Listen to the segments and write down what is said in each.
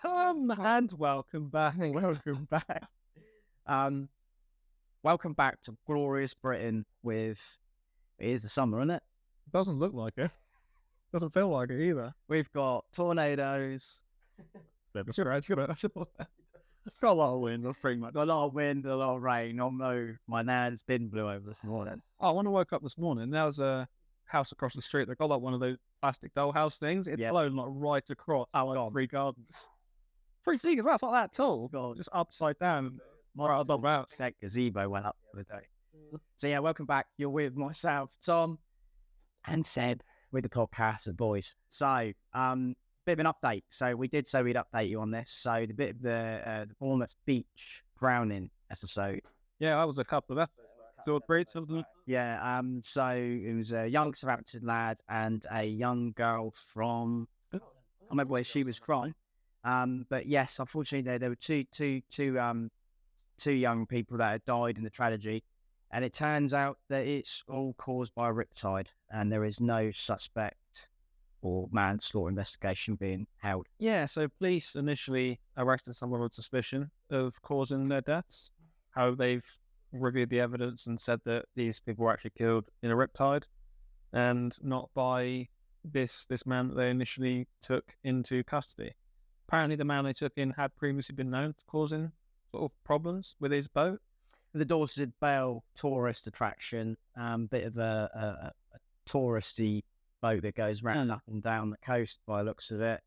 And welcome back. Welcome back. Welcome back to glorious Britain with, it is the summer, isn't it? Doesn't look like it. Doesn't feel like it either. We've got tornadoes. It's got a lot of wind, pretty much. Got a lot of wind, a lot of rain. Although my nan's bin blew over this morning. Oh, when I woke up this morning, there was a house across the street that got like one of those plastic dollhouse things. It's blown like right across three gardens. Pretty sick as well. It's not that tall. God, just upside down. My gazebo went up the other day. So yeah, welcome back. You're with myself, Tom, and Seb with the podcast of boys. So, bit of an update. So we did say we'd update you on this. So the bit of the Bournemouth Beach drowning episode. Yeah, that was a couple of episodes. Yeah. So it was a young Southampton lad and a young girl from. I don't remember where she was from. But yes, unfortunately, there were two young people that had died in the tragedy, and it turns out that it's all caused by a riptide, and there is no suspect or manslaughter investigation being held. Yeah, so police initially arrested someone with suspicion of causing their deaths. How they've reviewed the evidence and said that these people were actually killed in a riptide, and not by this man that they initially took into custody. Apparently, the man they took in had previously been known for causing sort of problems with his boat. The Dorset Belle tourist attraction, bit of a touristy boat that goes round up and down the coast by the looks of it.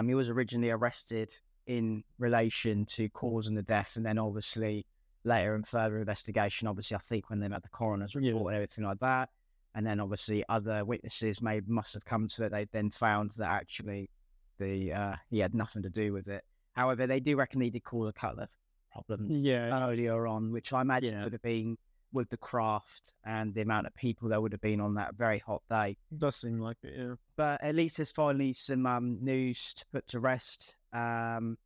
He was originally arrested in relation to causing the death, and then obviously later in further investigation, obviously I think when they had the coroner's report and everything like that, and then obviously other witnesses must have come to it, they then found that actually he had nothing to do with it. However, they do reckon he did cause a couple of problems earlier on, which I imagine would have been with the craft and the amount of people there would have been on that very hot day. It does seem like it, yeah. But at least there's finally some news to put to rest for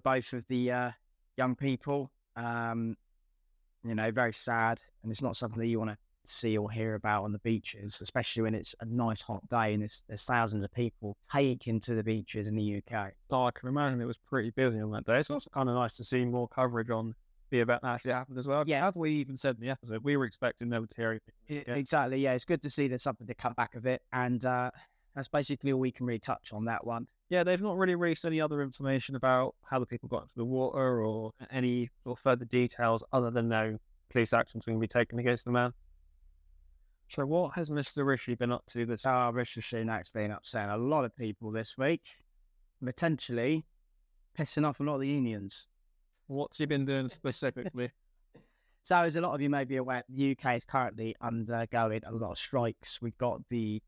both of the young people. Very sad, and it's not something that you want to see or hear about on the beaches, especially when it's a nice hot day and there's thousands of people taking to the beaches in the UK. Oh, I can imagine it was pretty busy on that day. It's also kind of nice to see more coverage on the event that actually happened as well. Yeah, as we even said in the episode, we were expecting no to hear anything. Exactly, yeah. It's good to see there's something to come back of it, and that's basically all we can really touch on that one. Yeah, they've not really released any other information about how the people got into the water or any sort of further details other than no police actions going to be taken against the man. So what has Mr. Rishi been up to this week? Rishi Sunak's been upsetting a lot of people this week, potentially pissing off a lot of the unions. What's he been doing specifically? So as a lot of you may be aware, the UK is currently undergoing a lot of strikes. We've got the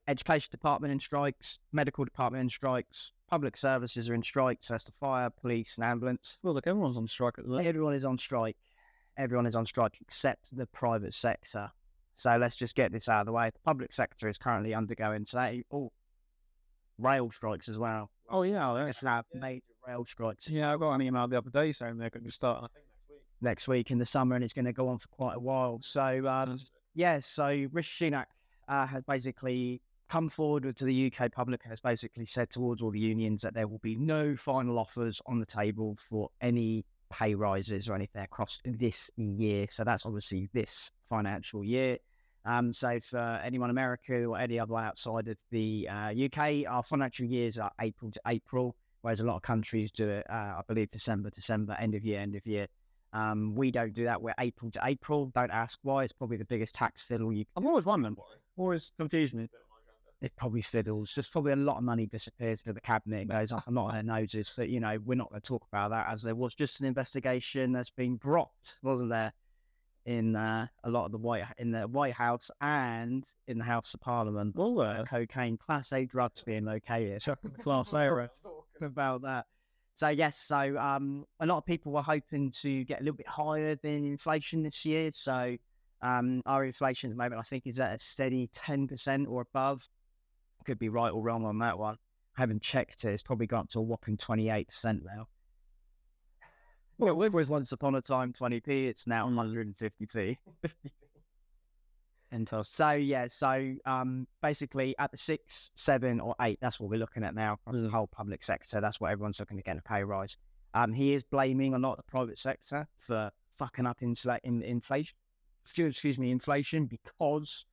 Education Department in strikes, Medical Department in strikes, Public Services are in strikes, so that's the fire, police and ambulance. Well, look, everyone's on strike at the moment. Everyone is on strike. Everyone is on strike except the private sector. So let's just get this out of the way. The public sector is currently undergoing rail strikes as well. Oh, yeah. Let's have major rail strikes. Yeah, I got an email the other day saying they're going to start, I think, next week in the summer, and it's going to go on for quite a while. So, so Rishi Sunak has basically come forward to the UK public and has basically said towards all the unions that there will be no final offers on the table for any pay rises or anything across this year. So that's obviously this financial year. So for anyone in America or any other outside of the UK, our financial years are April to April, whereas a lot of countries do it, I believe, December, end of year. We don't do that. We're April to April. Don't ask why. It's probably the biggest tax fiddle I'm always wondering why. Always confuses me. It probably fiddles. Just probably a lot of money disappears to the cabinet. It goes up a lot of their noses. But, we're not going to talk about that, as there was just an investigation that's been dropped, wasn't there, in a lot of the White House and in the House of Parliament. Cocaine, Class A drugs being located. Class A, right? Talking about that. So, yes, a lot of people were hoping to get a little bit higher than inflation this year. So, our inflation at the moment, I think, is at a steady 10% or above. Could be right or wrong on that one. I haven't checked it. It's probably gone up to a whopping 28% now. Well, it was once upon a time 20p. It's now 150p. Basically at the 6, 7 or 8, that's what we're looking at now across the whole public sector. That's what everyone's looking to get a pay rise. He is blaming a lot of the private sector for fucking up inflation. Inflation because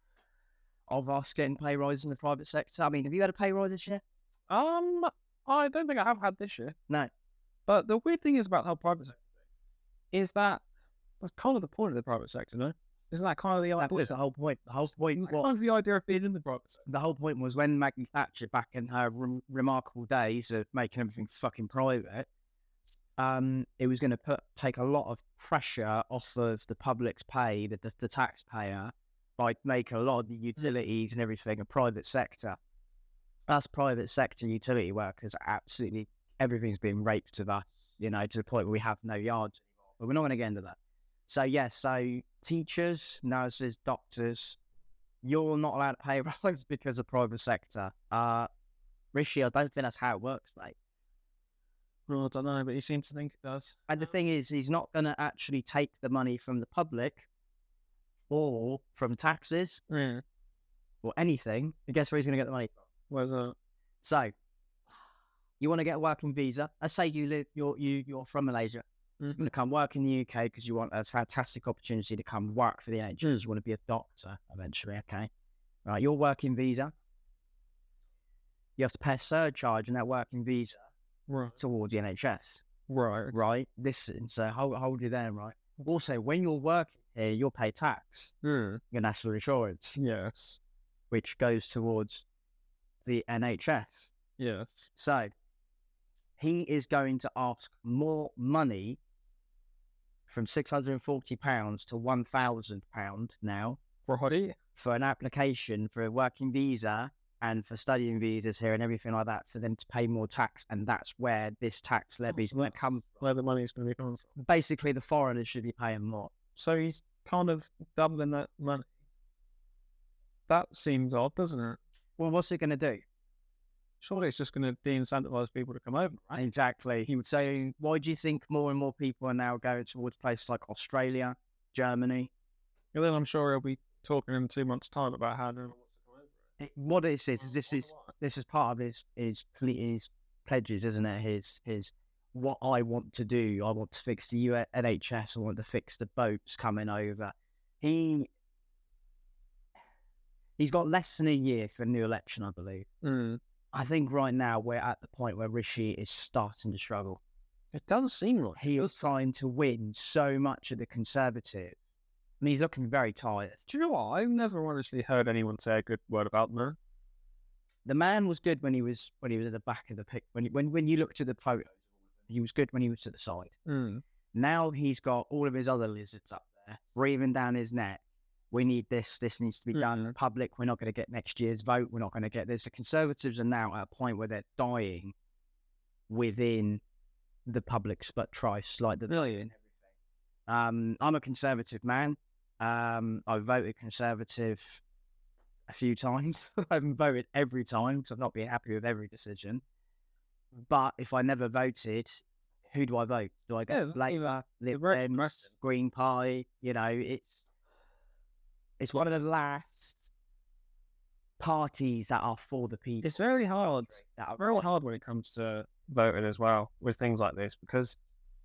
of us getting pay rise in the private sector. I mean, have you had a pay rise this year? I don't think I have had this year. No. But the weird thing is about the whole private sector is that that's kind of the point of the private sector, no? Isn't that kind of the idea? That was the whole point. The whole point. Kind of the idea of being in the private sector. The whole point was when Maggie Thatcher, back in her remarkable days of making everything fucking private, it was going to take a lot of pressure off of the public's pay, the taxpayer, by making a lot of the utilities and everything a private sector. Us private sector utility workers, absolutely everything's been raped of us, to the point where we have no yards anymore. But we're not going to get into that. So so teachers, nurses, doctors, you're not allowed to pay rise because of private sector. Rishi, I don't think that's how it works, mate. Well, I don't know, but he seems to think it does. And the thing is, he's not going to actually take the money from the public or from taxes or anything. And guess where he's going to get the money from? Where's that? So, you want to get a working visa. Let's say you're from Malaysia. You're going to come work in the UK because you want a fantastic opportunity to come work for the NHS. You want to be a doctor eventually, okay? Right, your working visa. You have to pay a surcharge on that working visa towards the NHS. Right. So hold you there, right? Also, when you're working here, you'll pay tax. Your national insurance. Yes. Which goes towards the NHS. Yes. So, he is going to ask more money from £640 to £1,000 now for an application for a working visa and for studying visas here and everything like that, for them to pay more tax. And that's where this tax levy is going to come from. Where the money is going to be coming from. Basically, the foreigners should be paying more. So he's kind of doubling that money. That seems odd, doesn't it? Well, what's it going to do? Surely it's just going to de-incentivize people to come over, right? Exactly. He would say, why do you think more and more people are now going towards places like Australia, Germany? And then I'm sure he'll be talking in 2 months' time about how no one wants to come over. What this is part of his pledges, isn't it? His what I want to do. I want to fix the NHS. I want to fix the boats coming over. He's got less than a year for a new election, I believe. I think right now we're at the point where Rishi is starting to struggle. It does seem like he is trying to win so much of the Conservative. I mean, he's looking very tired. Do you know what? I've never honestly heard anyone say a good word about him. The man was good when he was at the back of the pic. When you looked at the photos, he was good when he was to the side. Now he's got all of his other lizards up there, breathing down his neck. We need this. This needs to be done. Public, we're not going to get next year's vote. We're not going to get this. The Conservatives are now at a point where they're dying within the public trust, like the million. I'm a Conservative man. I voted Conservative a few times. I haven't voted every time because I've not been happy with every decision. But if I never voted, who do I vote? Do I go Labour, Lib Dems, Green Party? It's one of the last parties that are for the people. It's very hard. Very hard when it comes to voting as well with things like this, because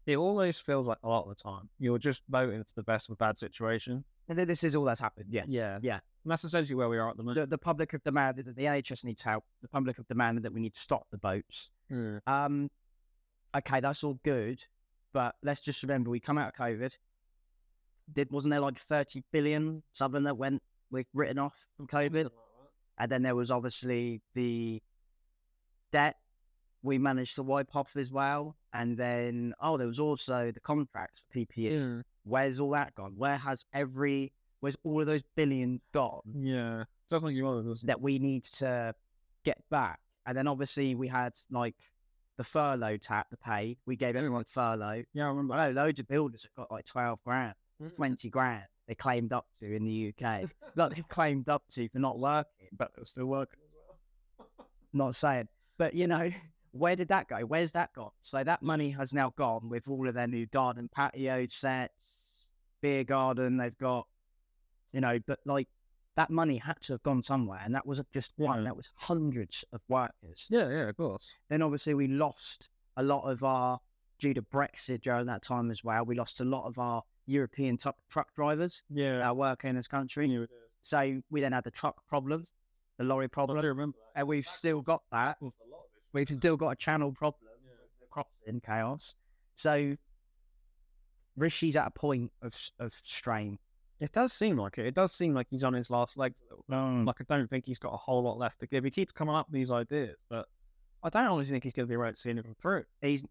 it always feels like a lot of the time you're just voting for the best of a bad situation. And this is all that's happened. Yeah. And that's essentially where we are at the moment. The public have demanded that the NHS needs help. The public have demanded that we need to stop the boats. Okay, that's all good, but let's just remember we come out of COVID. Wasn't there like 30 billion something that went written off from COVID? And then there was obviously the debt we managed to wipe off as well. And then, there was also the contracts for PPE. Where's all that gone? Where's all of those billions gone? Yeah. Sounds like you are, doesn't it? That we need to get back. And then obviously we had like the furlough the pay. We gave everyone furlough. Yeah, I remember. Loads of builders have got like 12 grand. 20 grand they claimed up to in the UK. Like they've claimed up to for not working. But they're still working as well. Not saying. But, where did that go? Where's that gone? So that money has now gone with all of their new garden patio sets, beer garden they've got, but like that money had to have gone somewhere, and that was just one. That was hundreds of workers. Yeah, of course. Then obviously we lost a lot of our, due to Brexit during that time as well, we lost a lot of our European truck drivers that work in this country. Yeah, so we then had the truck problem, the lorry problem. I do remember that. And we've still got that. We've still got a channel problem with the crossing chaos. So Rishi's at a point of strain. It does seem like it. It does seem like he's on his last legs a little bit. Like, I don't think he's got a whole lot left to give. He keeps coming up with these ideas, but I don't honestly think he's going to be around to see them through.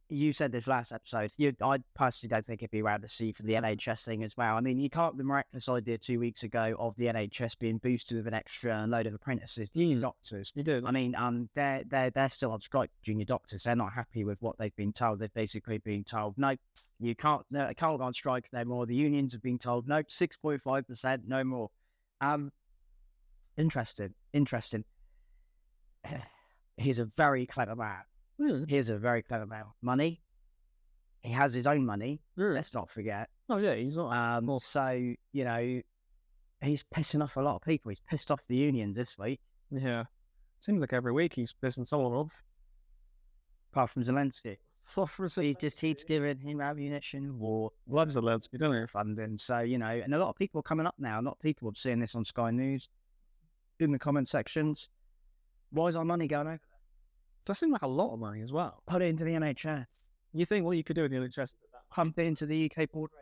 You said this last episode. I personally don't think he'd be around to see for the NHS thing as well. I mean, you can't the miraculous idea 2 weeks ago of the NHS being boosted with an extra load of apprentices, junior doctors. You do. I mean, they're still on strike, junior doctors. They're not happy with what they've been told. They've basically been told, no, you can't. No, they can't go on strike no more. The unions have been told, no, 6.5%, no more. Interesting. He's a very clever man. He's a very clever man. Money. He has his own money. Let's not forget. Oh, yeah, he's not. So, he's pissing off a lot of people. He's pissed off the union this week. Yeah. Seems like every week he's pissing someone off. Apart from Zelensky. He just keeps giving him ammunition, war. Loves Zelensky, don't he? Funding. So, and a lot of people are coming up now. A lot of people are seeing this on Sky News in the comment sections. Why is our money going over there? Does seem like a lot of money as well. Put it into the NHS. You think what you could do with the NHS? Pump it into the UK border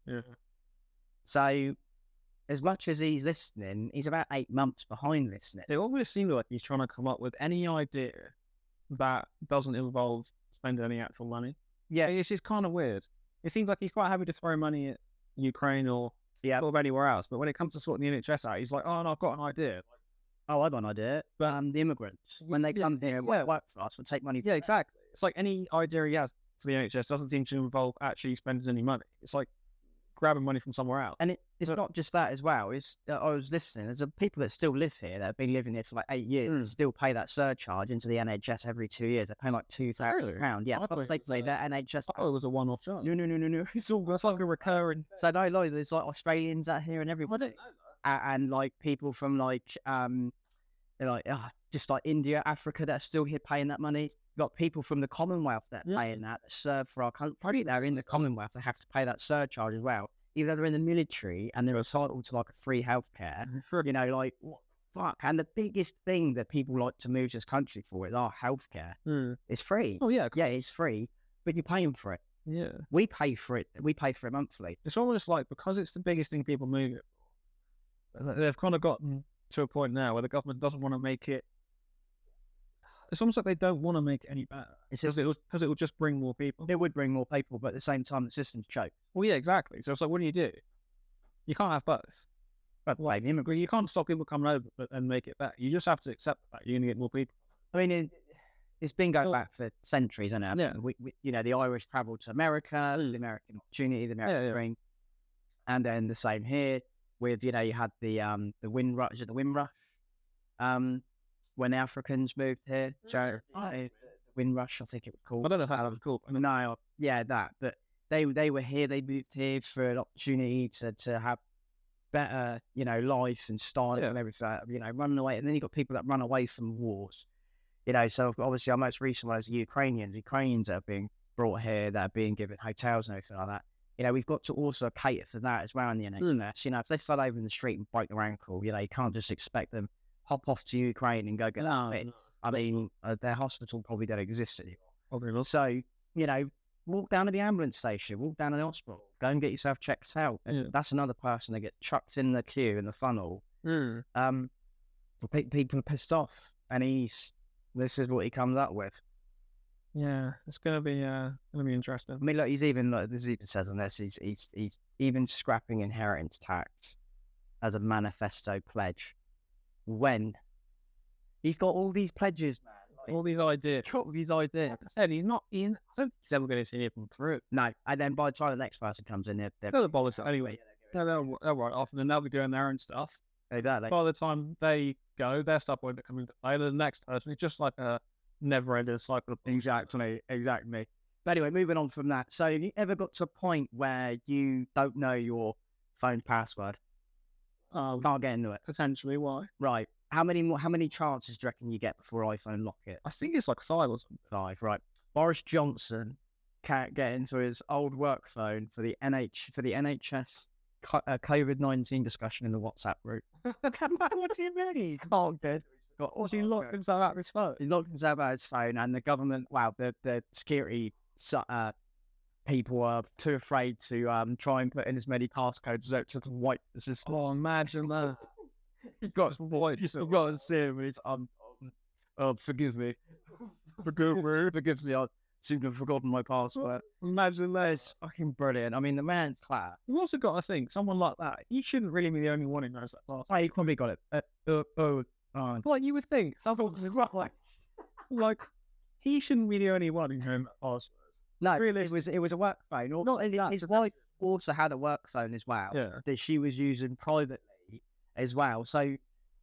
agency. Yeah. So, as much as he's listening, he's about 8 months behind listening. It almost seems like he's trying to come up with any idea that doesn't involve spending any actual money. Yeah. It's just kind of weird. It seems like he's quite happy to throw money at Ukraine or sort of anywhere else. But when it comes to sorting the NHS out, he's like, oh, no, I've got an idea. Oh, I've got an idea. But the immigrants, when they come here and work for us, will take money. Yeah, exactly. It's like any idea he has for the NHS doesn't seem to involve actually spending any money. It's like grabbing money from somewhere else. And it's not just that as well. It's I was listening. There's people that still live here that have been living here for like 8 years and still pay that surcharge into the NHS every 2 years. They pay like £2,000. Yeah, they pay their NHS. Oh, it was a one-off charge. No. It's like a recurring. So no, like there's like Australians out here and everybody, and like people from just like India, Africa that are still here paying that money. You've got people from the Commonwealth that are paying that serve for our country. They're in the Commonwealth. They have to pay that surcharge as well. Either they're in the military and they're entitled to like a free healthcare. Like what the fuck? And the biggest thing that people like to move to this country for is our healthcare. It's free. Oh yeah, it's free, but you're paying for it. Yeah, we pay for it. We pay for it monthly. It's almost like because it's the biggest thing people move it for, they've kind of gotten to a point now where the government doesn't want to make it. It's almost like they don't want to make it any better. Because it will just bring more people. It would bring more people, but at the same time, the system's choked. Well, yeah, exactly. So it's like, what do? You can't have both. But like immigrant, you can't stop people coming over and make it better. You just have to accept that you're going to get more people. I mean, it's been going back for centuries, isn't it? Yeah. We the Irish travelled to America, the American opportunity, the American dream, and then the same here with you had the Windrush, the Windrush, when Africans moved here. So Windrush, I think it was called. I don't know how that was called. No, that. But they were here. They moved here for an opportunity to have better, life and style and everything. Running away, and then you got people that run away from wars. So obviously our most recent one is the Ukrainians that are being brought here, that are being given hotels and everything like that. We've got to also cater for that as well in the NHS. If they fell over in the street and break their ankle, you can't just expect them hop off to Ukraine and go get that fit. I mean, their hospital probably don't exist anymore. Probably not. So, walk down to the ambulance station, walk down to the hospital, go and get yourself checked out. And that's another person that get chucked in the queue, in the funnel. People are pissed off, and this is what he comes up with. Yeah, it's gonna be interesting. I mean, look, he's even this even says on this, he's even scrapping inheritance tax as a manifesto pledge. When he's got all these pledges, man, all these ideas, I said he's not in. I don't think he's ever going to see anything through. No, and then by the time the next person comes in, they're the bollocks anyway. They'll write off, and then they'll be doing their own stuff. Exactly. By the time they go, their stuff won't come into play. The next person, it's just like a never-ending cycle. Exactly. But anyway, moving on from that. So, have you ever got to a point where you don't know your phone password? Can't get into it. Potentially, why? Right. How many chances do you reckon you get before iPhone lock it? I think it's like 5 or something. 5, right. Boris Johnson can't get into his old work phone for the NHS COVID-19 discussion in the WhatsApp group. What do you mean? He can't get. What, he locked himself out of his phone? He locked himself out of his phone, and the government, the security people are too afraid to try and put in as many passcodes as to wipe the system. Oh, imagine that. He got to see him, and he's forgive me. Forgive me, I seem to have forgotten my password. Imagine that. It's fucking brilliant. I mean, the man's class. You've also got to think, someone like that, he shouldn't really be the only one who knows that password. Oh, he probably got it. Like you would think. Like, he shouldn't be the only one who knows that password. No, it was a work phone. Also, Not only that, his wife also had a work phone as well that she was using privately as well. So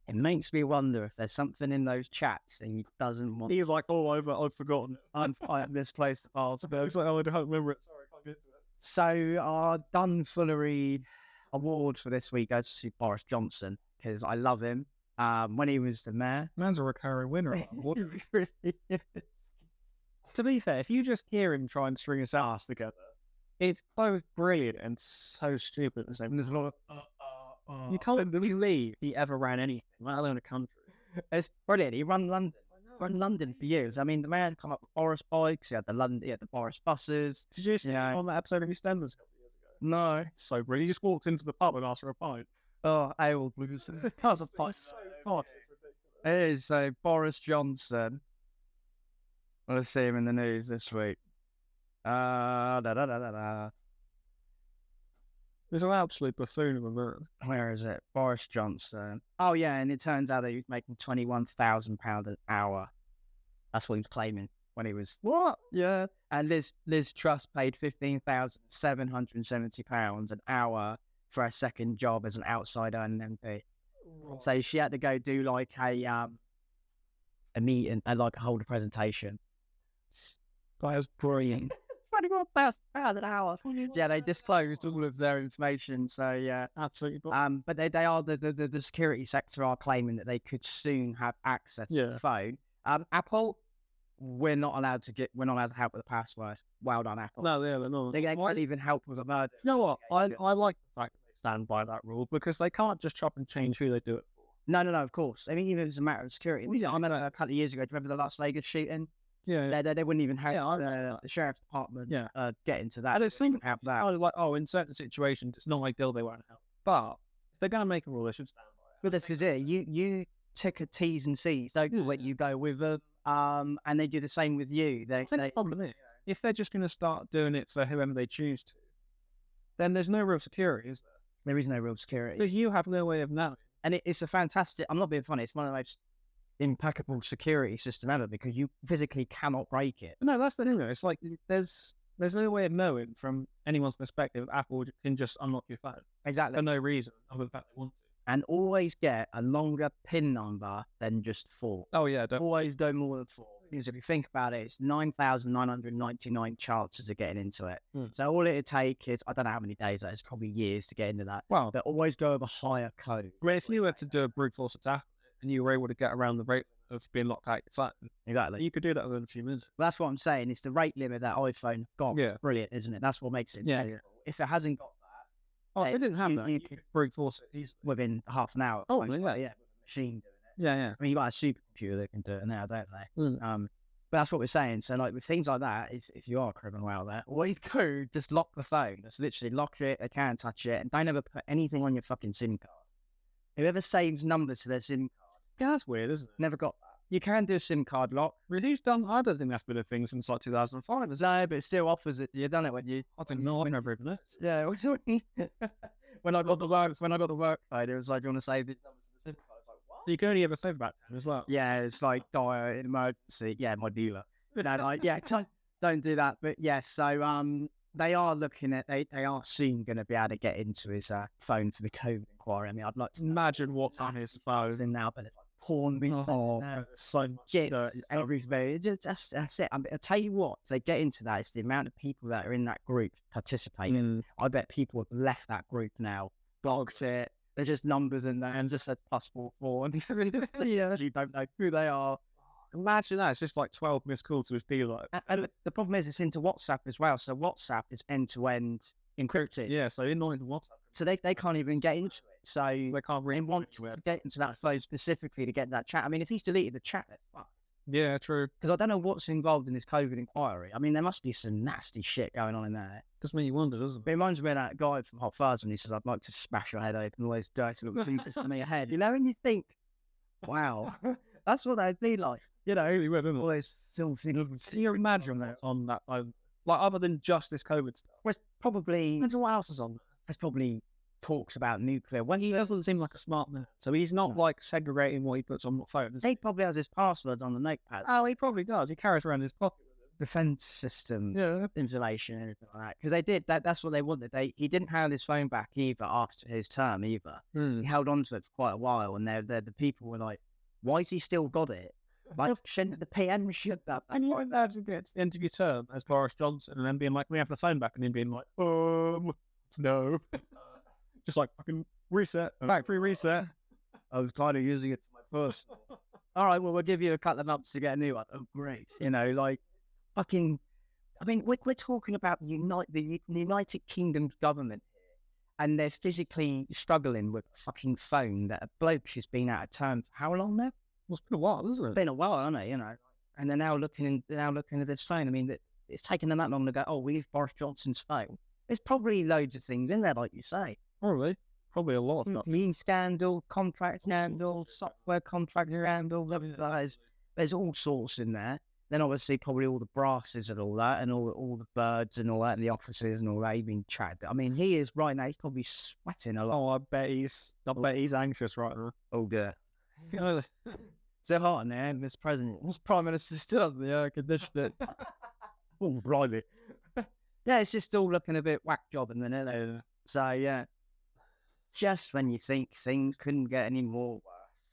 it makes me wonder if there's something in those chats that he doesn't want. He's like, oh, I've forgotten it. I've misplaced the password. He's like, oh, I don't remember it. Sorry, I can't get to it. So our Dunfullery award for this week goes to Boris Johnson because I love him. When he was the mayor. Man's a recurring winner. To be fair, if you just hear him try and string his ass together, it's both brilliant and so stupid at the same time. There's a lot of... You can't believe he ever ran anything, let alone a country. It's brilliant. He ran London. Run London for years. I mean, the man come up with Boris bikes. He had the Boris buses. Did you see on that episode of EastEnders a couple of years ago? No. So brilliant. He just walked into the pub and asked for a pint. Oh, ale blues. Because of pints. It is. So Boris Johnson. Let's see him in the news this week. There's an absolute buffoon of a man. Where is it? Boris Johnson. Oh, yeah, and it turns out that he was making £21,000 an hour. That's what he was claiming when he was... What? Yeah. And Liz Truss paid £15,770 an hour for a second job as an outside earning MP. Right. So she had to go do like a meeting and like hold a presentation. That was brilliant. £21,000 an hour. Yeah, they disclosed all of their information. So yeah, absolutely. But they are the security sector are claiming that they could soon have access to the phone. Apple, we're not allowed to help with the password. Well done, Apple. No, they're not. They can't even help with a murder. You know what? I like the fact that they stand by that rule because they can't just chop and change who they do it for. No, of course. I mean, even if it's a matter of security. I remember a couple of years ago. Do you remember the Las Vegas shooting? Yeah, they wouldn't even have the sheriff's department get into that. I don't think help that. In certain situations, it's not ideal they won't help. But if they're going to make a rule, they should stand by it. But this is it. You tick a T's and C's, don't you, when you go with them? And they do the same with you. The problem is, if they're just going to start doing it for whoever they choose to, then there's no real security, is there? There is no real security. Because you have no way of knowing. And it's a fantastic... I'm not being funny. It's one of the most impeccable security system ever because you physically cannot break it. No, that's the thing though. It's like there's no way of knowing from anyone's perspective. Apple can just unlock your phone exactly for no reason other than the fact they want to. And always get a longer PIN number than just 4. Oh yeah, always go more than 4 because if you think about it, it's 9,999 chances of getting into it. So all it'd take is I don't know how many days. It's probably years to get into that. Wow. But always go with a higher code. Well, if you were to do a brute force attack and you were able to get around the rate of being locked out your phone, exactly, you could do that within a few minutes. Well, that's what I'm saying. It's the rate limit that iPhone got. Yeah, brilliant, isn't it? That's what makes it. Yeah. If it hasn't got that, it didn't have that. You could brute force it easily within half an hour. Oh, yeah, with a machine doing it. Yeah. I mean, you got a supercomputer that can do it now, don't they? But that's what we're saying. So, like with things like that, if you are a criminal out there, always go just lock the phone. Just literally lock it. They can't touch it, and don't ever put anything on your fucking SIM card. Whoever saves numbers to their SIM card. Yeah, that's weird, isn't it? Never got that. You can do a SIM card lock. Who's done? I don't think that's been a thing since like 2005. No, but it still offers it. You've done it when you. I don't know. I've never even noticed. Yeah, when I got the work phone, it was like, "Do you want to save these numbers to the SIM card?" I was like, "What?" You can only ever save about 10 as well. Yeah, it's like dire in emergency. Yeah, my dealer. But no, don't do that. But yeah, so they are looking at they are soon going to be able to get into his phone for the COVID inquiry. I mean, I'd like to imagine what's on his phone in now, but it's like porn being so much everything. That's it. I'll tell you what, if they get into that, it's the amount of people that are in that group participating. I bet people have left that group now, blocked it. There's just numbers in there and just said +44. And you don't know who they are. Imagine that. It's just like 12 missed calls to his dealer. And the problem is it's into WhatsApp as well. So WhatsApp is end-to-end encrypted. Yeah, so not into WhatsApp. So they can't even get into it. So They can't they really want to get into that phone specifically to get that chat. I mean, if he's deleted the chat, they're fucked. Yeah, true. Because I don't know what's involved in this COVID inquiry. I mean, there must be some nasty shit going on in there. Does make you wonder, doesn't It it? reminds me of that guy from Hot Fuzz when he says, I'd like to smash your head open, all those dirty little pieces to me ahead. You know, and you think, wow, that's what they'd be like. You know, Really weird, isn't all it? those filthy. Can you imagine that on that phone? Like, other than just this COVID stuff. There's probably, Imagine what else is on there. there's probably talks about nuclear. When he doesn't seem like a smart man. So he's not No. like segregating what he puts on the phone. Is he? He probably has his passwords on the notepad. Oh, he probably does. He carries around in his pocket. Defense system Yeah. information and everything like that. Because they did that's what they wanted. He didn't have his phone back either after his term either. He held on to it for quite a while, and the people were like, "Why's he still got it? Like, shouldn't the PM should that?" And you imagine getting to the end of your term as Boris Johnson and then being like, we have the phone back, and then being like, no. Just like fucking reset, factory reset. I was kind of using it for my personal. All right, well, we'll give you a couple of months to get a new one. Oh, great. You know, like, fucking, I mean, we're talking about the United Kingdom government here, and they're physically struggling with a fucking phone that a bloke has been out of term for how long now? Well, it's been a while, isn't It's it? been a while, hasn't it? You know, and they're now looking at this phone. I mean, it's taken them that long to go, oh, we need Boris Johnson's phone. There's probably loads of things in there, like you say. Probably a lot of stuff. Lean scandal, contract scandal, software contract scandal. There's all sorts in there. Then obviously probably all the brasses and all that, and all the birds and all that, and the officers and all that. He's been chatted. I mean, he is right now. He's probably sweating a lot. Oh, I bet he's anxious right now. Oh dear. Is it hot in there, Mr. President? What's Prime Minister still on the air conditioner? Oh, blimey. Yeah, it's just all looking a bit whack job in the minute. Yeah. So yeah, just when you think things couldn't get any more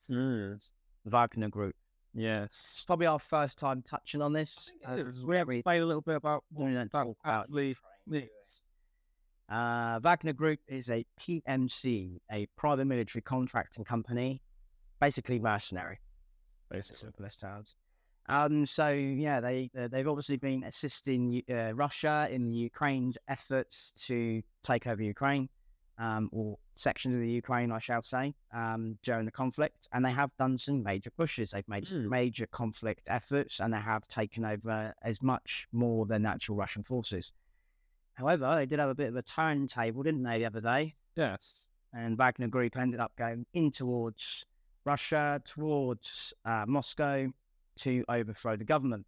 worse. Wagner Group. Yes. It's probably our first time touching on this. We have explained a little bit about what We don't that talk about actually Ukraine, means. Wagner Group is a PMC, a private military contracting company, basically mercenary, Basically. simplest terms. So yeah, they've obviously been assisting Russia in Ukraine's efforts to take over Ukraine, or sections of the Ukraine, I shall say, during the conflict. And they have done some major pushes. They've made some major conflict efforts, and they have taken over as much more than actual Russian forces. However, they did have a bit of a turntable, didn't they, the other day? Yes. And Wagner Group ended up going in towards Russia, towards Moscow, to overthrow the government.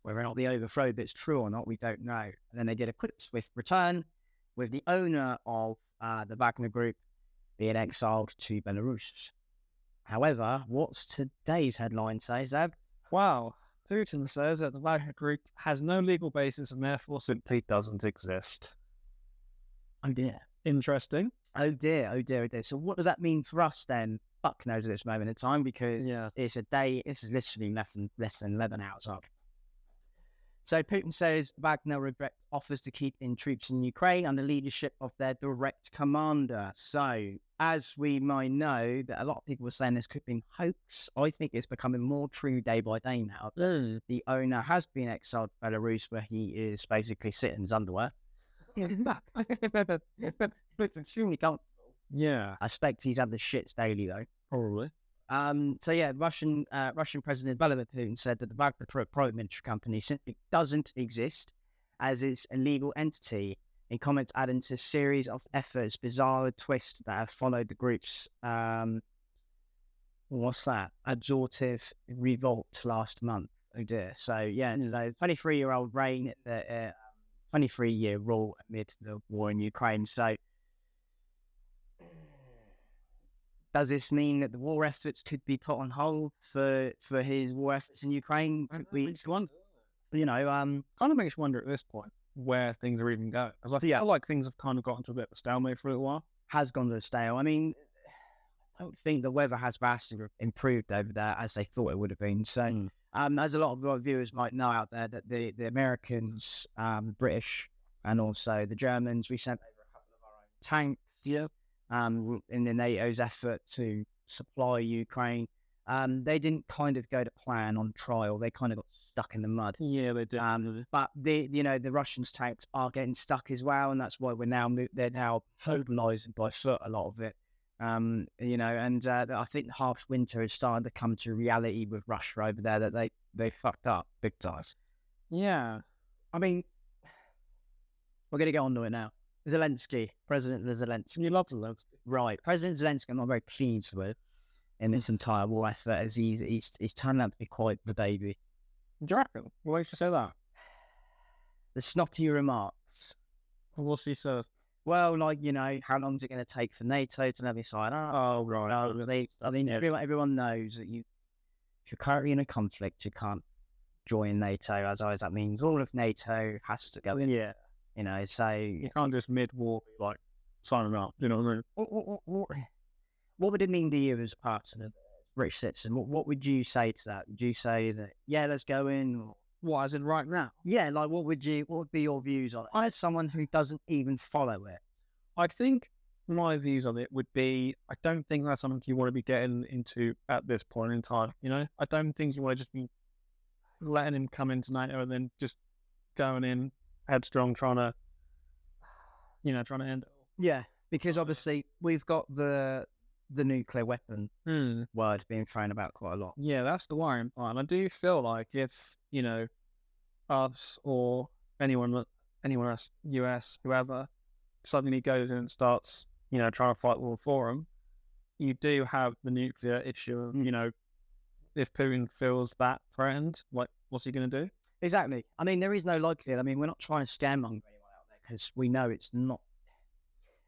Whether or not the overthrow bit's true or not, we don't know. And then they did a quick, swift return, with the owner of the Wagner Group being exiled to Belarus. However, what's today's headline say, Zab? Wow. Putin says that the Wagner Group has no legal basis and therefore simply doesn't exist. Oh dear. Interesting. Oh dear, oh dear, oh dear. So what does that mean for us then? Fuck knows at this moment in time, because it's a day, this is literally less than 11 hours up. So Putin says Wagner regret offers to keep in troops in Ukraine under leadership of their direct commander. So, as we might know, that a lot of people were saying this could have been hoax. I think it's becoming more true day by day now. The owner has been exiled to Belarus, where he is basically sitting in his underwear. But it's extremely comfortable. Yeah. I suspect he's had the shits daily though. Probably. So yeah, Russian President Vladimir Putin said that the Wagner private military company simply doesn't exist, as it's a legal entity. In comments adding to a series of efforts, bizarre twists that have followed the group's absorptive revolt last month. Oh dear. So yeah, the 23-year-old reign, the 23-year rule amid the war in Ukraine. So does this mean that the war efforts could be put on hold for his war efforts in Ukraine? Could we, you know, kind of makes you wonder at this point where things are even going. Because I feel like things have kind of gotten to a bit of a stalemate for a little while. Has gone to a stale. I mean, I don't think the weather has vastly improved over there as they thought it would have been. So, as a lot of our viewers might know out there, that the Americans, British, and also the Germans, we sent over a couple of our own tanks. in the NATO's effort to supply Ukraine. They didn't kind of go to plan on trial. They kind of got stuck in the mud. Yeah, they did. But the Russians' tanks are getting stuck as well, and that's why they're now mobilising by foot a lot of it. And I think harsh winter is starting to come to reality with Russia over there, that they fucked up big time. Yeah. I mean, we're going to get on to it now. President Zelensky. You love Zelensky. Right. President Zelensky, I'm not very pleased with in this entire war effort, as he's turned out to be quite the baby. Do you reckon? Why should you say that? The snotty remarks. What's he said? Well, how long is it going to take for NATO to let me sign up? Oh, right. Everyone knows that if you're currently in a conflict, you can't join NATO. As always, that means all of NATO has to go in. Yeah. So you can't just mid-war be signing up. You know what I mean? What would it mean to you as a person, a British citizen? What would you say to that? Would you say that, yeah, let's go in? Or... What, as in right now? Yeah, what would be your views on it? I'm someone who doesn't even follow it. I think my views on it would be, I don't think that's something you want to be getting into at this point in time. I don't think you want to just be letting him come into NATO and then just going in headstrong, trying to end it all. Yeah, because obviously we've got the nuclear weapon word being thrown about quite a lot. Yeah, that's the worrying part. And I do feel like if, us or anyone else, US, whoever, suddenly goes in and starts, trying to fight war for them, you do have the nuclear issue of, if Putin feels that threatened, what's he going to do? Exactly. I mean, there is no likelihood. I mean, we're not trying to scaremonger anyone out there, because we know it's not.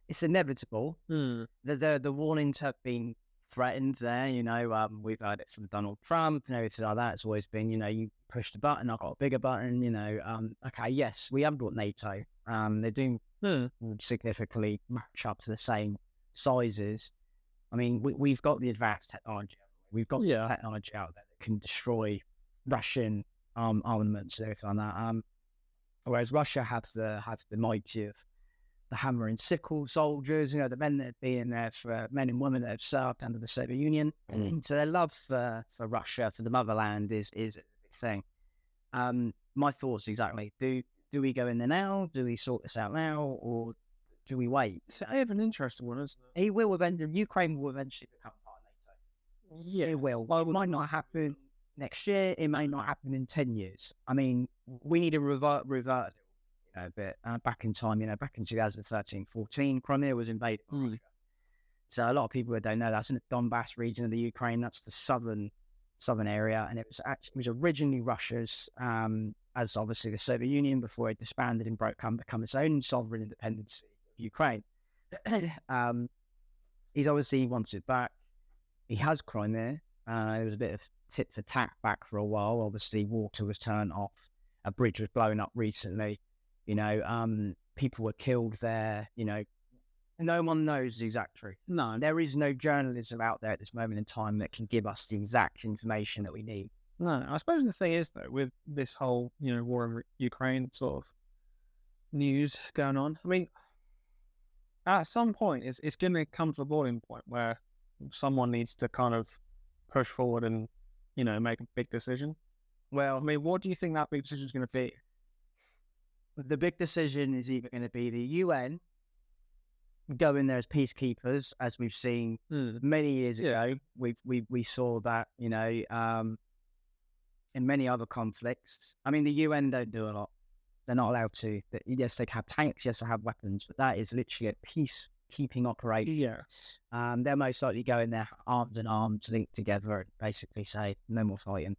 It's inevitable. The warnings have been threatened there. We've heard it from Donald Trump and everything like that. It's always been, you push the button, I've got a bigger button. Okay, yes, we have got NATO. They're doing significantly match up to the same sizes. I mean, we've got the advanced technology. We've got the technology out there that can destroy Russian armaments and everything like that. Whereas Russia have the mighty of the hammer and sickle soldiers, the men that have been there men and women that have served under the Soviet Union. So their love for Russia, for the motherland, is a big thing. My thoughts exactly. Do we go in there now? Do we sort this out now, or do we wait? It's an interesting one, isn't it? Ukraine will eventually become part of NATO. Yeah, it will. Well, it might not happen next year. It may not happen in 10 years. I mean, we need to revert a bit back in time. Back in 2013-14, Crimea was invaded by Russia. So a lot of people that don't know, that's in the Donbass region of the Ukraine. That's the southern area, and it was originally Russia's, as obviously the Soviet Union, before it disbanded and become its own sovereign independence of Ukraine. He wants it back. He has Crimea. There was a bit of tit for tat back for a while. Obviously, water was turned off. A bridge was blown up recently. People were killed there. No one knows the exact truth. No. There is no journalism out there at this moment in time that can give us the exact information that we need. No, I suppose the thing is, though, with this whole, war in Ukraine sort of news going on, I mean, at some point, it's going to come to a boiling point where someone needs to kind of push forward and, make a big decision. Well, I mean, what do you think that big decision is going to be? The big decision is either going to be the UN go in there as peacekeepers, as we've seen many years ago. We saw that, in many other conflicts. I mean, the UN don't do a lot. They're not allowed to. Yes, they have tanks. Yes, they have weapons, but that is literally a peacekeeping operation. Yes. They'll most likely go in there arms in arms, linked together, and basically say no more fighting.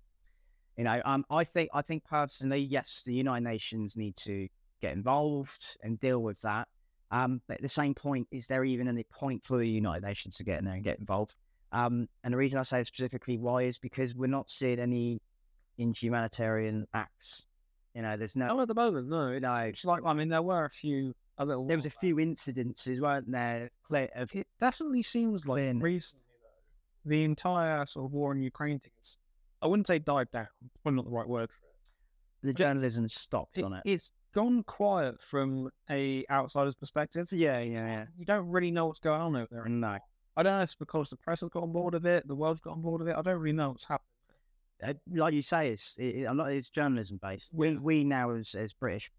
I think personally, yes, the United Nations need to get involved and deal with that. But at the same point, is there even any point for the United Nations to get in there and get involved? And the reason I say specifically why is because we're not seeing any inhumanitarian acts. There's no. Oh, at the moment, no. It's like, I mean, there were a few. There was a few incidences, weren't there? It definitely seems like recently, the entire sort of war in Ukraine things, I wouldn't say died down. Probably not the right word for it. the journalism stopped on it. It's gone quiet from a outsider's perspective. Yeah. You don't really know what's going on over there. No. I don't know if it's because the press have got on board with it, the world's got on board with it. I don't really know what's happening. Like you say, it's journalism based. We now as British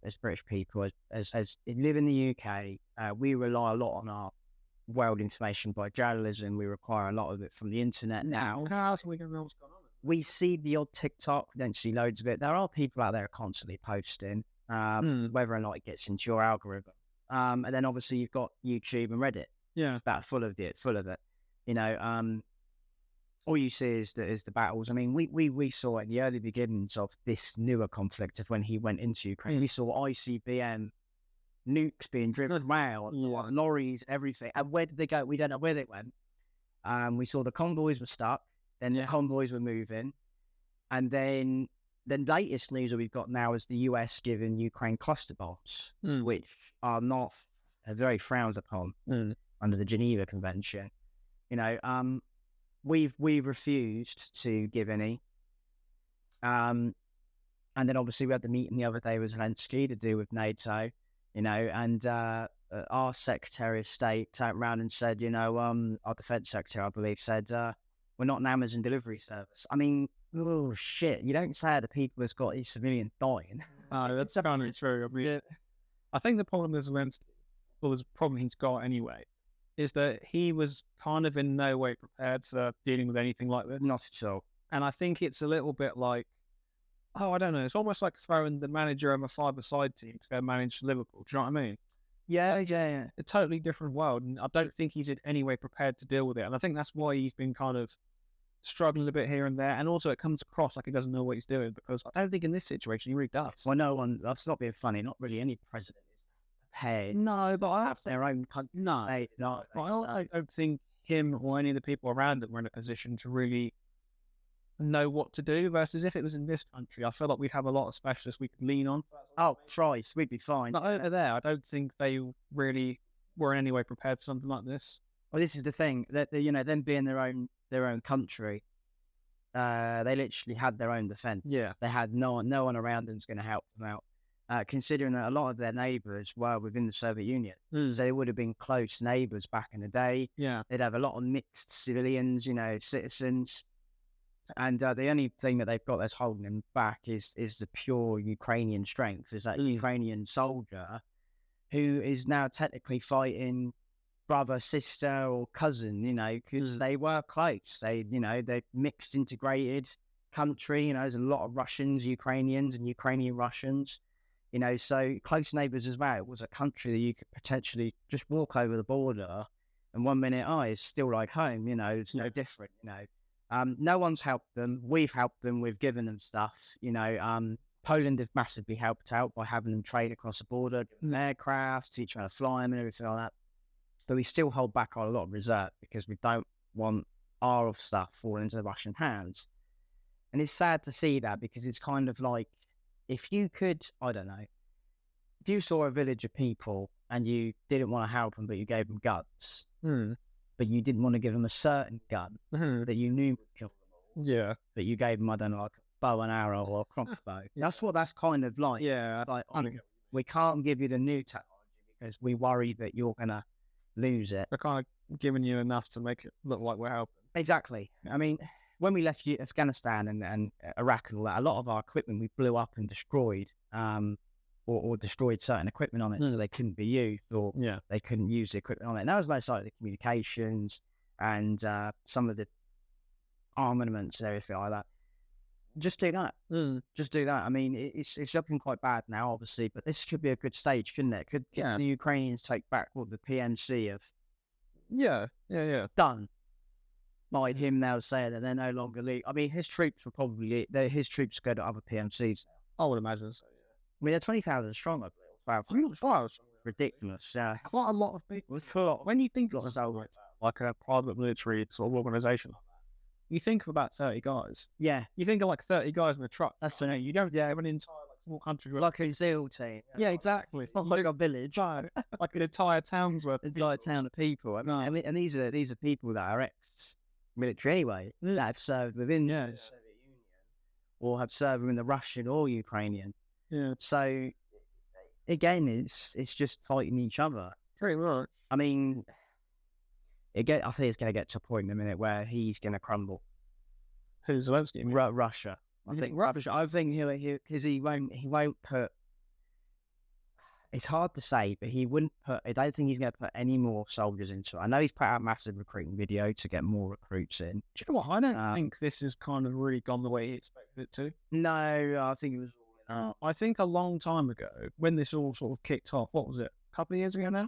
people as live in the UK, we rely a lot on our world information by journalism. We require a lot of it from the internet now. How else are we going to know what's going on? We see the odd TikTok, we don't see loads of it. There are people out there constantly posting, whether or not it gets into your algorithm. And then obviously you've got YouTube and Reddit. Yeah, That full of it. You know, all you see is the battles. I mean, we saw at the early beginnings of this newer conflict of when he went into Ukraine. We saw ICBM nukes being driven around, lorries, everything. And where did they go? We don't know where they went. We saw the convoys were stuck. Then the convoys were moving. And then the latest news that we've got now is the US giving Ukraine cluster bombs, which are not very frowned upon under the Geneva Convention. You know, we've refused to give any. And then obviously we had the meeting the other day with Zelensky to do with NATO, you know, and our Secretary of State turned around and said, you know, our Defence Secretary, I believe, said, we're not an Amazon delivery service. I mean, oh shit! You don't say to people that's got these civilians dying. That's kind of true. I mean, I think the problem with Zelensky, well, there's a problem he's got anyway, is that he was kind of in no way prepared for dealing with anything like this. Not at all. And I think it's a little bit like, I don't know. It's almost like throwing the manager of a five-a-side team to go manage Liverpool. Do you know what I mean? Yeah. A totally different world, and I don't think he's in any way prepared to deal with it. And I think that's why he's been kind of struggling a bit here and there, and also it comes across like he doesn't know what he's doing, because I don't think in this situation he really does. Well, no one, that's not being funny, not really any president is prepared. No, but I have their own country. No, I don't think him or any of the people around him were in a position to really know what to do, versus if it was in this country, I feel like we'd have a lot of specialists we could lean on. Oh, Christ, we'd be fine. But over there, I don't think they really were in any way prepared for something like this. Well, this is the thing, that you know, them being their own country, they literally had their own defence. Yeah, they had no one around them was going to help them out. Considering that a lot of their neighbours were within the Soviet Union, so they would have been close neighbours back in the day. Yeah, they'd have a lot of mixed civilians, you know, citizens, and the only thing that they've got that's holding them back is the pure Ukrainian strength. Is that Ukrainian soldier who is now technically fighting brother, sister, or cousin, you know, because they were close. They mixed, integrated country. You know, there's a lot of Russians, Ukrainians, and Ukrainian Russians. You know, so close neighbours as well. It was a country that you could potentially just walk over the border, and 1 minute, it's still like home. You know, it's no different. You know, no one's helped them. We've helped them. We've given them stuff. You know, Poland have massively helped out by having them trade across the border, give them aircraft, teach them how to fly them, and everything like that. But we still hold back on a lot of reserve because we don't want our stuff falling into the Russian hands. And it's sad to see that, because it's kind of like, if you could, I don't know, if you saw a village of people and you didn't want to help them, but you gave them guns, but you didn't want to give them a certain gun that you knew would kill them all. Yeah. But you gave them, I don't know, like a bow and arrow or a crossbow. That's what that's kind of like. Yeah. It's like, we can't give you the new technology because we worry that you're going to lose it. They're kind of giving you enough to make it look like we're helping. Exactly. I mean, when we left Afghanistan and Iraq and all that, a lot of our equipment we blew up and destroyed, or destroyed certain equipment on it, so they couldn't be used, or they couldn't use the equipment on it. And that was most likely the communications and some of the armaments and everything like that. Just do that. Just do that. I mean, it's looking quite bad now, obviously, but this could be a good stage, couldn't it? Could the Ukrainians take back what the PMC have done? Like him now saying that they're no longer lead. I mean, his troops were probably his troops go to other PMCs now. I would imagine so. Yeah. I mean, they're 20,000 strong, I believe. Ridiculous. Quite a lot of people. When you think of like a private military sort of organisation, you think of about 30 guys. Yeah. You think of like 30 guys in a truck. That's it. You don't have an entire small country. Like a SEAL team. Yeah, exactly. Not like a village. Like an entire town's worth. Entire town of people. I mean, and these are people that are ex-military anyway, that have served within the Soviet Union, or have served within the Russian or Ukrainian Yeah. So again, it's just fighting each other. Pretty much. I mean, I think it's going to get to a point in a minute where he's going to crumble. Who's Zelensky? Russia. I think he'll because he won't put. It's hard to say, but he wouldn't put. I don't think he's going to put any more soldiers into it. I know he's put out a massive recruiting video to get more recruits in. Do you know what? I don't think this has kind of really gone the way he expected it to. No, I think it was all in. I think a long time ago, when this all sort of kicked off, what was it? A couple of years ago now?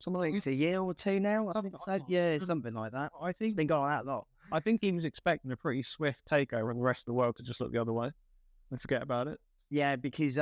Something like it's a year or two now. I think so. Yeah, something like that. I think it's been going on that long. I think he was expecting a pretty swift takeover and the rest of the world to just look the other way and forget about it. Yeah, because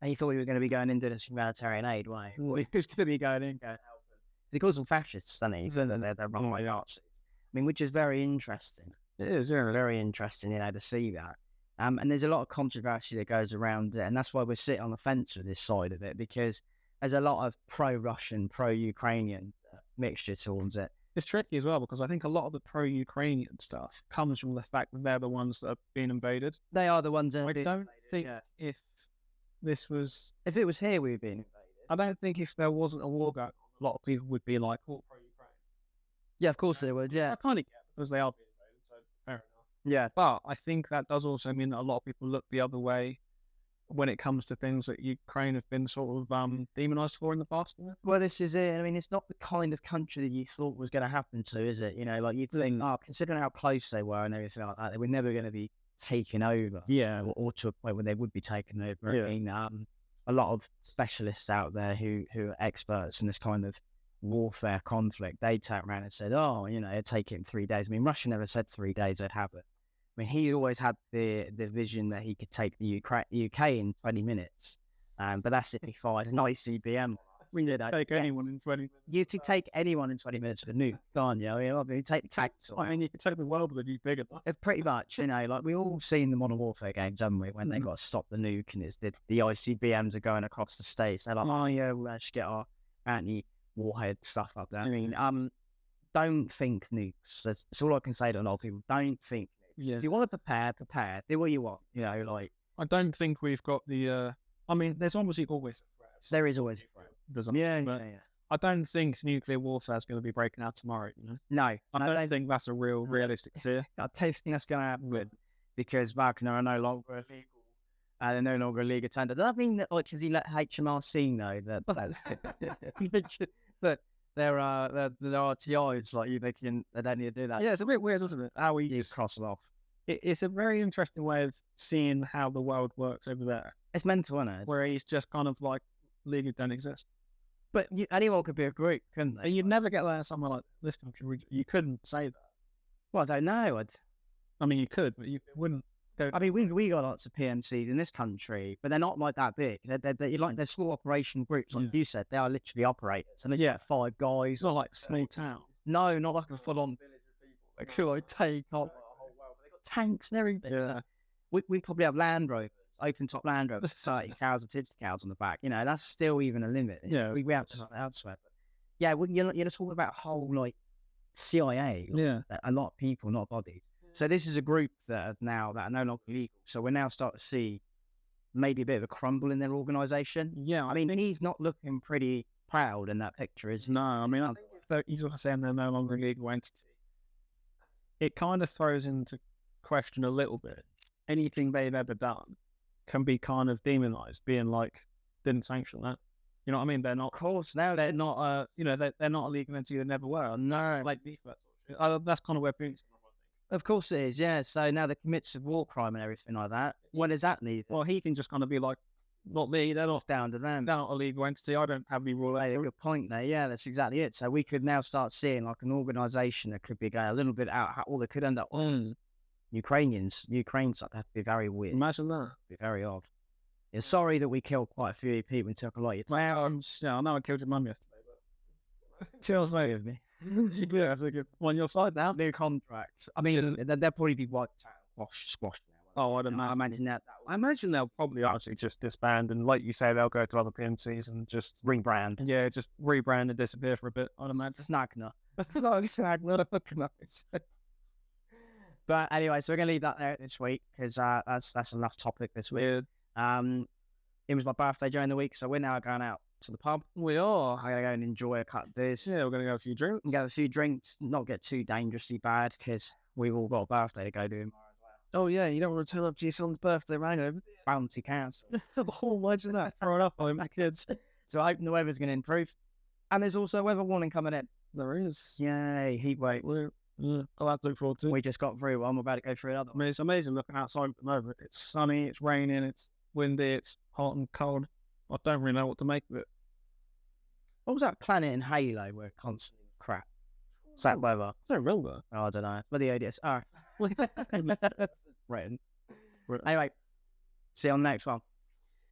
he thought he was going to be going in doing some humanitarian aid, right? He was going to be going in, going help them. He calls them fascists, doesn't he? So they're wrong by Nazis. I mean, which is very interesting. It is, yeah. Very interesting, to see that. And there's a lot of controversy that goes around it, and that's why we're sitting on the fence with this side of it, because there's a lot of pro-Russian, pro-Ukrainian mixture towards it. It's tricky as well, because I think a lot of the pro-Ukrainian stuff comes from the fact that they're the ones that are being invaded. They are the ones that I don't think if it was here, we'd be invaded. I don't think if there wasn't a war going on, a lot of people would be like, oh, pro-Ukraine. Yeah, of course they would, yeah. I kind of get it, because they are being invaded, so fair enough. Yeah. But I think that does also mean that a lot of people look the other way when it comes to things that Ukraine have been sort of demonized for in the past. Well, this is it. I mean, it's not the kind of country that you thought was going to happen to, is it? Like you'd think, considering how close they were and everything like that, they were never going to be taken over. Yeah. Or to a point where they would be taken over. Yeah. I mean, a lot of specialists out there who are experts in this kind of warfare conflict, they turn around and said, it'd take it in 3 days. I mean, Russia never said 3 days they'd have it. I mean, he always had the vision that he could take the UK in 20 minutes. But that's if he fired an ICBM. We did take anyone in 20 minutes. You could take anyone in 20 minutes with a nuke, can't you? I mean, you take the tanks. I mean, you could take the world with a nuke bigger. Pretty much, like we all seen the Modern Warfare games, haven't we? When they got to stop the nuke and it's the ICBMs are going across the states. They're like, we'll actually get our anti-warhead stuff up there. I mean, don't think nukes. That's all I can say to a lot of people. Don't think. Yeah. If you want to prepare, do what you want. I don't think we've got the. I mean, there's obviously always a threat. There is always a threat. Yeah. I don't think nuclear warfare is going to be breaking out tomorrow. No, I don't think that's a realistic fear. I don't think that's going to happen because Wagner are no longer illegal. They're no longer a league attender. Does that mean that, because he let HMRC know that there are RTIs, they don't need to do that. Yeah, it's a bit weird, isn't it? How we just cross them off. It's a very interesting way of seeing how the world works over there. It's mental, isn't it? Where he's just kind of like, leagues don't exist. But anyone could be a group, couldn't they? You'd never get that somewhere like this country. You couldn't say that. Well, I don't know. I mean, you could, but you wouldn't. I mean, we got lots of PMCs in this country, but they're not like that big. They're small operation groups, like you said. They are literally operators, and they get 5 guys. It's not like a small town. No, not like a full-on village of people. They could take on the whole world. But they've got tanks and everything. Yeah, we probably have Land Rovers, open-top Land Rovers, 30 cows and 50 cows on the back. That's still even a limit. Yeah, we have to elsewhere. But yeah, you're talking about whole CIA. A lot of people, not bodies. So this is a group that are no longer legal. So we're now starting to see maybe a bit of a crumble in their organisation. Yeah, I mean, he's not looking pretty proud in that picture, is he? No, I mean, I think if he's also saying they're no longer a legal entity, it kind of throws into question a little bit. Anything they've ever done can be kind of demonised, being like, didn't sanction that. You know what I mean? They're not. Of course, now they're not. They're not a legal entity. They never were. No, that's kind of where Putin's. Of course it is, yeah. So now they commit a war crime and everything like that. What does that need? Well, he can just kind of be like, not me, they're not down to them. They're not a legal entity. I don't have any rule. Hey, a good point there. Yeah, that's exactly it. So we could now start seeing like an organisation that could be going a little bit out, or they could end up Ukrainians. Ukraine's like, that'd be very weird. Imagine that. It'd be very odd. Yeah, sorry that we killed quite a few people and took a lot of your time. Yeah, I know I killed your mum yesterday, but cheers, mate. With me. Yeah, that's wicked. On your side now. New contract. I mean, they'll probably be wiped out, squashed now. Oh, I don't know. I imagine that. I imagine they'll probably actually just disband, and like you say, they'll go to other PMCs and just rebrand. Yeah, just rebrand and disappear for a bit. I'd imagine. Snagner. But anyway, so we're gonna leave that there this week because that's enough topic this week. It was my birthday during the week, so we're now going out to the pub. We are. I'm gonna go and enjoy a couple of beers. Yeah, we're going to go have a few drinks. And get a few drinks, not get too dangerously bad because we've all got a birthday to go to tomorrow as well. Oh, yeah, you don't want to turn up to your son's birthday hangover. Bounty council. Oh, imagine that. Throw it up on the kids. So I hope the weather's going to improve. And there's also a weather warning coming in. There is. Yay, heat wave. I'll have to look forward to it. We just got through one. We're about to go through another I mean, it's amazing looking outside at the moment. It's sunny, it's raining, it's windy, it's hot and cold. I don't really know what to make of it. What was that planet in Halo where constantly crap? Is that weather? I don't remember. Oh, I don't know. But the idiots. Oh. Written. Right. Anyway, see you on the next one.